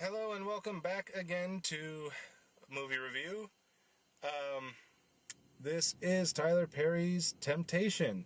Hello and welcome back again to Movie Review. This is Tyler Perry's Temptation.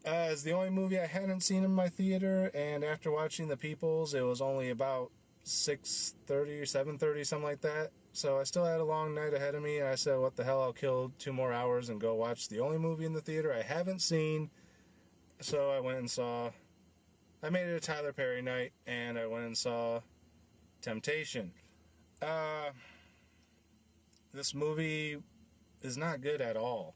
It's the only movie I hadn't seen in my theater, and after watching The Peoples, it was only about 6:30 or 7:30, something like that. So I still had a long night ahead of me, and I said, what the hell, I'll kill 2 more hours and go watch the only movie in the theater I haven't seen. So I went and saw... I made it a Tyler Perry night, and I went and saw Temptation. This movie is not good at all.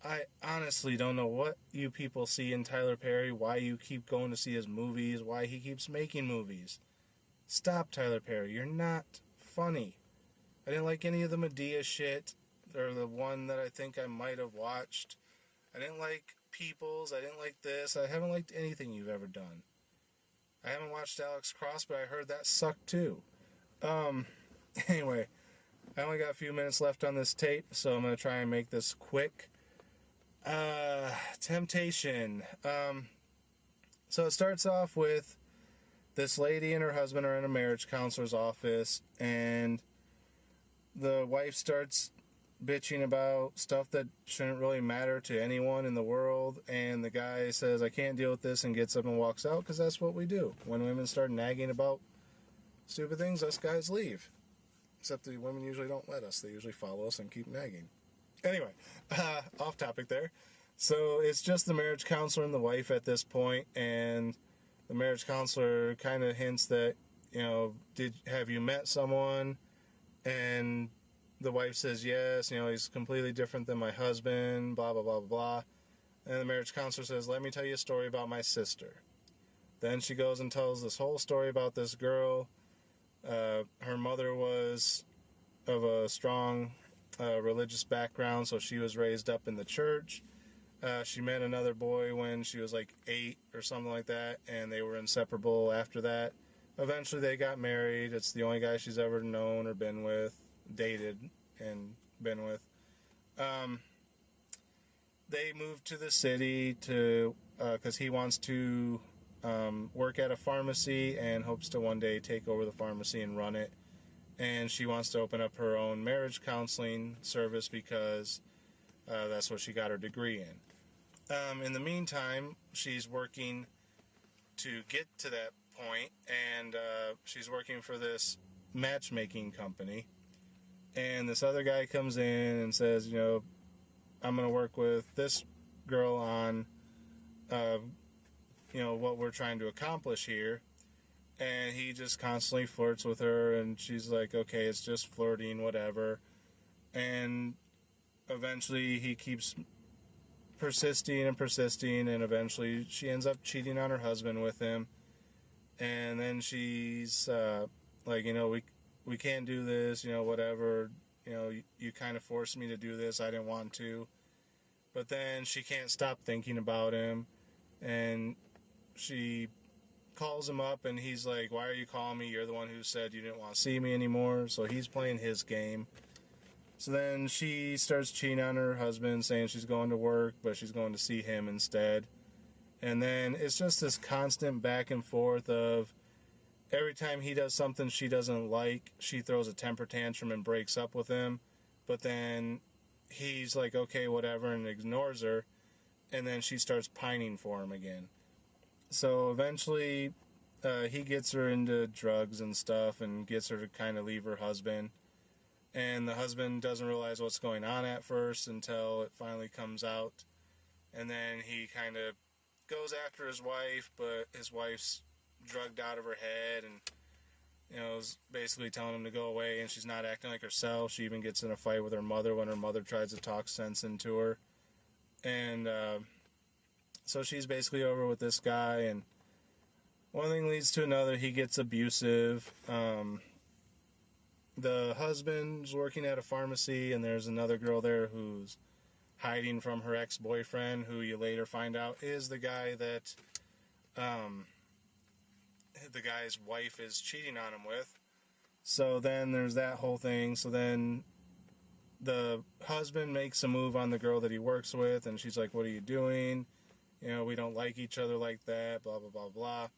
I honestly don't know what you people see in Tyler Perry, why you keep going to see his movies, why he keeps making movies. Stop, Tyler Perry. You're not funny. I didn't like any of the Medea shit, or the one that I think I might have watched. I didn't like Peoples. I didn't like this. I haven't liked anything you've ever done. I haven't watched Alex Cross, but I heard that sucked too. Anyway, I only got a few minutes left on this tape, so I'm going to try and make this quick. Temptation. So it starts off with this lady and her husband are in a marriage counselor's office, and the wife starts bitching about stuff that shouldn't really matter to anyone in the world, and the guy says, I can't deal with this, and gets up and walks out, because that's what we do. When women start nagging about stupid things, us guys leave. Except the women usually don't let us. They usually follow us and keep nagging. Anyway, off topic there. So it's just the marriage counselor and the wife at this point, and the marriage counselor kind of hints that, have you met someone? And the wife says yes, he's completely different than my husband, blah, blah, blah, blah, blah. And the marriage counselor says, let me tell you a story about my sister. Then she goes and tells this whole story about this girl. Her mother was of a strong religious background, so she was raised up in the church. She met another boy when she was like 8 or something like that, and they were inseparable after that. Eventually they got married. It's the only guy she's ever known or been with, dated and been with. They moved to the city because he wants to work at a pharmacy and hopes to one day take over the pharmacy and run it. And she wants to open up her own marriage counseling service because that's what she got her degree in. In the meantime, she's working to get to that point, and she's working for this matchmaking company. And this other guy comes in and says, I'm going to work with this girl on, what we're trying to accomplish here. And he just constantly flirts with her, and she's like, okay, it's just flirting, whatever. And eventually he keeps persisting, and eventually she ends up cheating on her husband with him. And then she's like, we can't do this, whatever. You kind of forced me to do this. I didn't want to. But then she can't stop thinking about him, and she calls him up, and he's like, why are you calling me? You're the one who said you didn't want to see me anymore. So he's playing his game. So then she starts cheating on her husband, saying she's going to work, but she's going to see him instead. And then it's just this constant back and forth of every time he does something she doesn't like, she throws a temper tantrum and breaks up with him. But then he's like, okay, whatever, and ignores her. And then she starts pining for him again. So eventually he gets her into drugs and stuff and gets her to kind of leave her husband. And the husband doesn't realize what's going on at first until it finally comes out. And then he kind of goes after his wife, but his wife's drugged out of her head and, is basically telling him to go away, and she's not acting like herself. She even gets in a fight with her mother when her mother tries to talk sense into her. And so she's basically over with this guy, and one thing leads to another. He gets abusive. The husband's working at a pharmacy, and there's another girl there who's hiding from her ex-boyfriend, who you later find out is the guy that the guy's wife is cheating on him with. So then there's that whole thing. So then the husband makes a move on the girl that he works with, and she's like, what are you doing? We don't like each other like that, blah, blah, blah, blah.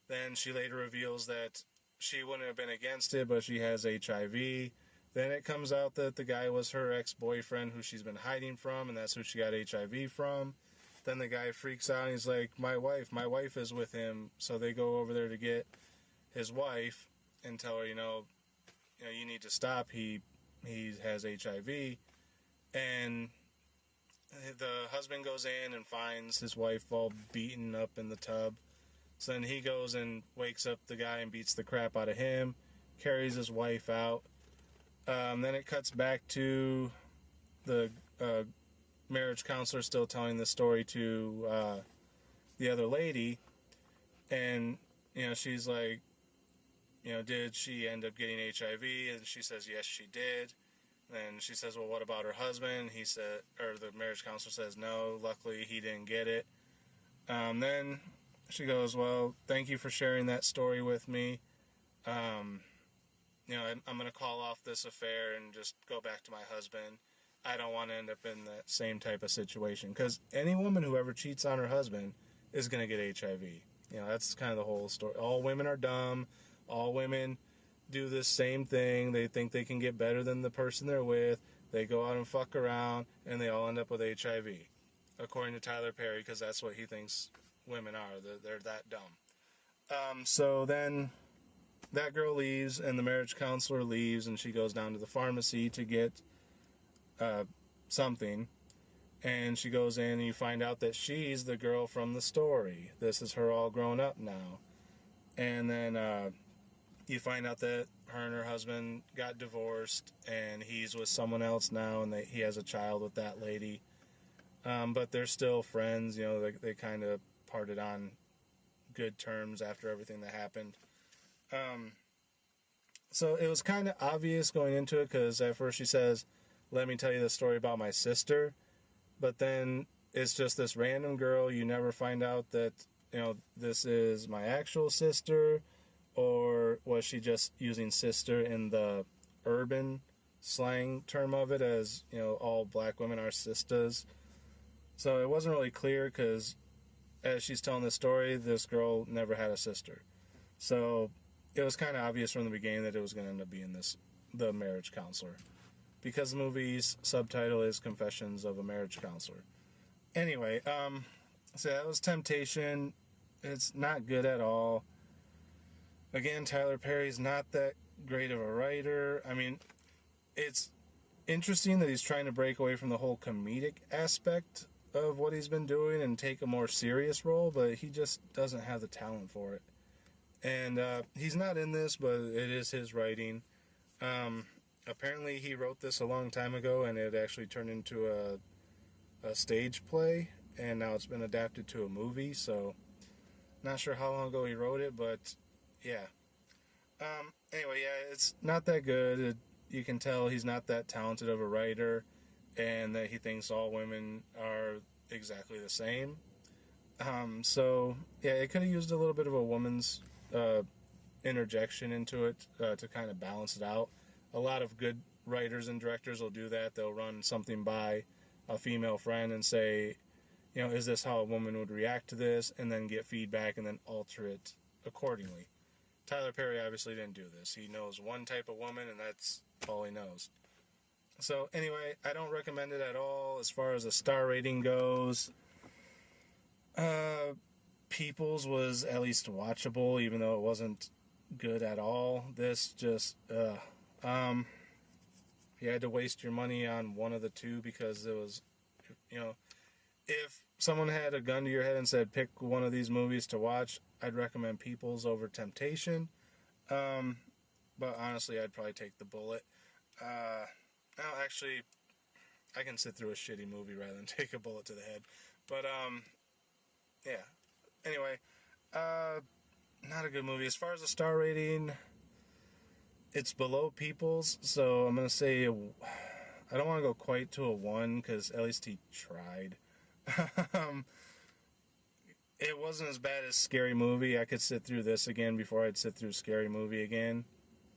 Then she later reveals that she wouldn't have been against it, but she has HIV. Then it comes out that the guy was her ex-boyfriend who she's been hiding from, and that's who she got HIV from. Then the guy freaks out and he's like, my wife is with him. So they go over there to get his wife and tell her, you need to stop. He has HIV. And the husband goes in and finds his wife all beaten up in the tub. So then he goes and wakes up the guy and beats the crap out of him, carries his wife out. Then it cuts back to the marriage counselor still telling the story to the other lady. And, she's like, did she end up getting HIV? And she says, yes, she did. And she says, well, what about her husband? He said, or the marriage counselor says, no, luckily he didn't get it. Then she goes, well, thank you for sharing that story with me. I'm going to call off this affair and just go back to my husband. I don't want to end up in that same type of situation. Because any woman who ever cheats on her husband is going to get HIV. That's kind of the whole story. All women are dumb. All women do this same thing. They think they can get better than the person they're with. They go out and fuck around, and they all end up with HIV. According to Tyler Perry, because that's what he thinks women are. They're that dumb. So then that girl leaves, and the marriage counselor leaves, and she goes down to the pharmacy to get something. And she goes in, and you find out that she's the girl from the story. This is her all grown up now. And then you find out that her and her husband got divorced, and he's with someone else now, and he has a child with that lady. But they're still friends. They kind of parted on good terms after everything that happened. So it was kind of obvious going into it, because at first she says, let me tell you the story about my sister. But then it's just this random girl. You never find out that, this is my actual sister, or was she just using sister in the urban slang term of it, as, all black women are sisters. So it wasn't really clear, because as she's telling the story, this girl never had a sister. So it was kind of obvious from the beginning that it was going to end up being the marriage counselor, because the movie's subtitle is Confessions of a Marriage Counselor. Anyway, so that was Temptation. It's not good at all. Again, Tyler Perry's not that great of a writer. I mean, it's interesting that he's trying to break away from the whole comedic aspect of what he's been doing and take a more serious role, but he just doesn't have the talent for it. And he's not in this, but it is his writing. Apparently he wrote this a long time ago, and it actually turned into a stage play, and now it's been adapted to a movie, so not sure how long ago he wrote it, but yeah. Anyway, yeah, it's not that good. You can tell he's not that talented of a writer, and that he thinks all women are exactly the same. So, yeah, it could have used a little bit of a woman's interjection into it to kind of balance it out. A lot of good writers and directors will do that. They'll run something by a female friend and say, is this how a woman would react to this? And then get feedback and then alter it accordingly. Tyler Perry obviously didn't do this. He knows one type of woman, and that's all he knows. So anyway, I don't recommend it at all. As far as a star rating goes, Peoples was at least watchable, even though it wasn't good at all. This just, you had to waste your money on one of the two, because it was, if someone had a gun to your head and said, pick one of these movies to watch, I'd recommend Peoples over Temptation. But honestly, I'd probably take The Bullet. No, actually, I can sit through a shitty movie rather than take a bullet to the head. But, yeah. Anyway, not a good movie. As far as the star rating, it's below People's, so I'm going to say, I don't want to go quite to a 1, because at least he tried. It wasn't as bad as Scary Movie. I could sit through this again before I'd sit through Scary Movie again.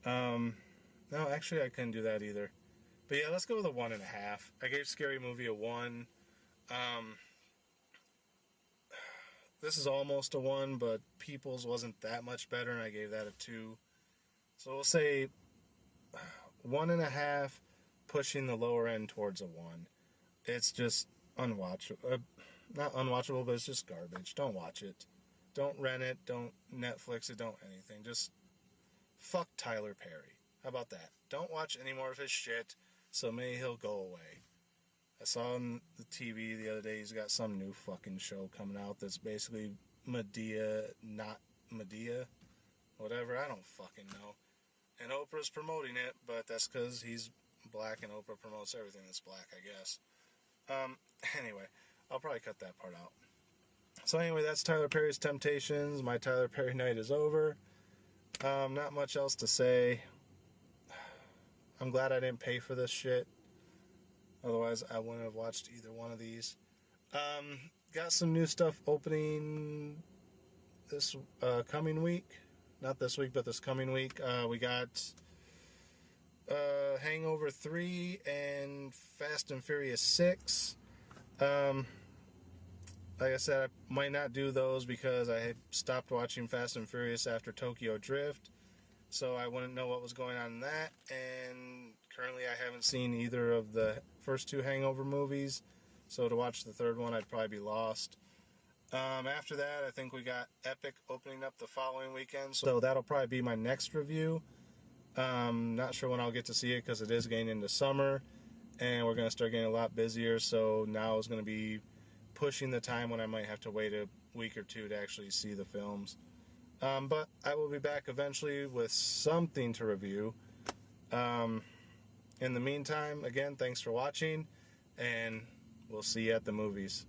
No, actually, I couldn't do that either. But yeah, let's go with a 1.5. I gave Scary Movie a 1. This is almost a 1, but People's wasn't that much better, and I gave that a 2. So we'll say 1.5, pushing the lower end towards a 1. It's just unwatchable. Not unwatchable, but it's just garbage. Don't watch it. Don't rent it. Don't Netflix it. Don't anything. Just fuck Tyler Perry. How about that? Don't watch any more of his shit, so may he'll go away. I saw on the TV the other day he's got some new fucking show coming out that's basically Medea, not Medea. Whatever, I don't fucking know. And Oprah's promoting it, but that's because he's black and Oprah promotes everything that's black, I guess. Anyway, I'll probably cut that part out. So anyway, that's Tyler Perry's Temptations. My Tyler Perry night is over. Not much else to say. I'm glad I didn't pay for this shit. Otherwise, I wouldn't have watched either one of these. Got some new stuff opening this coming week. Not this week, but this coming week. We got Hangover 3 and Fast and Furious 6. Like I said, I might not do those because I had stopped watching Fast and Furious after Tokyo Drift. So I wouldn't know what was going on in that. And currently I haven't seen either of the first 2 Hangover movies. So to watch the third one, I'd probably be lost. After that, I think we got Epic opening up the following weekend. So that'll probably be my next review. Not sure when I'll get to see it because it is getting into summer. And we're going to start getting a lot busier. So now is going to be pushing the time when I might have to wait a week or 2 to actually see the films. But I will be back eventually with something to review. In the meantime, again, thanks for watching, and we'll see you at the movies.